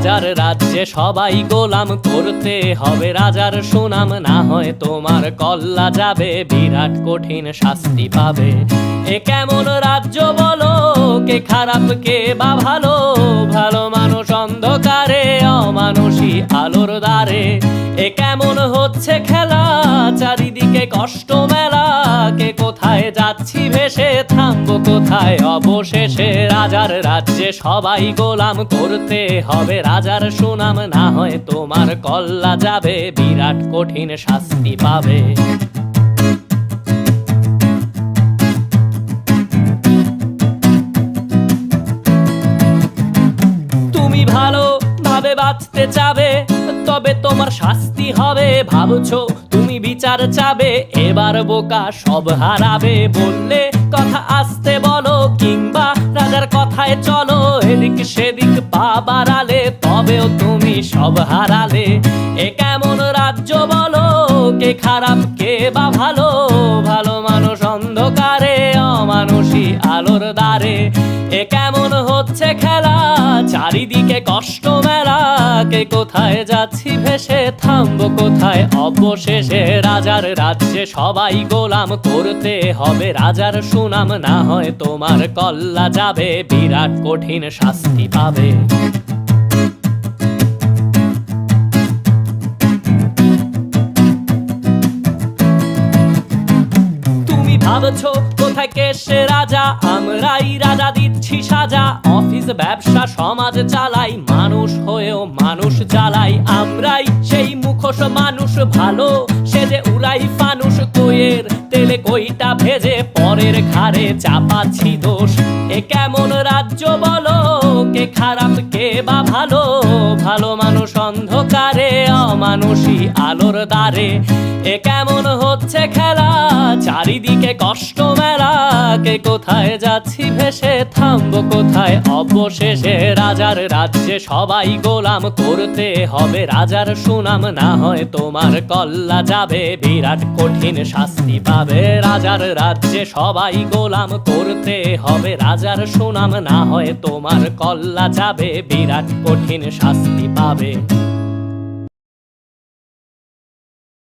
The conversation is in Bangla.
রাজার রাজ্যে সবাই গোলাম, করতে হবে রাজার সুনাম, না হয় তোমার কল্লা যাবে, বিরাট কঠিন শাস্তি পাবে। এ কেমন রাজ্য বলো, কে খারাপ কে বা ভালো, ভালো মানুষ অন্ধকারে, অমানুষী আলোর দ্বারে। এ কেমন হচ্ছে খেলা, চারিদিকে কষ্ট মেলা, কে কোথায় যাচ্ছি ভেসে, থামবো কোথায় অবশেষে। রাজার রাজ্যে সবাই গোলাম, করতে হবে রাজার সুনাম, না হয় তোমার কল্লা যাবে, বিরাট কঠিন শাস্তি পাবে। তুমি ভালো ভাবে বাঁচতে চাবে, তবে তোমার শাস্তি হবে। ভাবছো তুমি বিচার চাবে, এবার বোকা সব হারাবে। বললে কথা আসতে বলো, কিংবা রাজার কথায় চলো, এদিক সেদিক পা বাড়ালে, তবেও তুমি সব হারালে। এ কেমন রাজ্য বলো, কে খারাপ কে বা ভালো, ভালো মানুষ অন্ধকারে, অমানুষী আলোর দ্বারে। এ কেমন হচ্ছে খেলা, চারিদিকে কষ্ট মেলা, কে কোথায় যাচ্ছি ভেসে, থামবো কোথায় অবশেষে। রাজার রাজ্যে সবাই গোলাম, করতে হবে রাজার সুনাম, না হয় তোমার কল্লা যাবে, বিরাট কঠিন শাস্তি পাবে। ভাবছো কোথায় কে সে রাজা, আমরাই রাজা দিচ্ছি সাজা। অফিস ব্যবসা সমাজ চালাই, মানুষ হয়েও মানুষ জ্বালাই। আমরাই সেই মুখোশ মানুষ ভালো, সে যে উড়াই ফানুষ, কইয়ের তেলে কইটা ভেজে, পরের ঘাড়ে চাপাচ্ছি দোষ। এ কেমন রাজ্য বলো, কে খারাপ কে বা ভালো, ভালো মানুষ অন্ধকারে, অমানুষী আলোর দ্বারে। এ কেমন হচ্ছে খেলা, চারিদিকে কষ্ট মেলা, কে কোথায় যাচ্ছি ভেসে, থামবো কোথায় অবশেষে। রাজার রাজ্যে সবাই গোলাম, করতে হবে রাজার সুনাম, না হয় তোমার কল্লা যাবে, বিরাট কঠিন শাস্তি পাবে। রাজার রাজ্যে সবাই গোলাম, করতে হবে রাজার সুনাম, না হয় তোমার কল্লা যাবে, বিরাট কঠিন শাস্তি পাবে।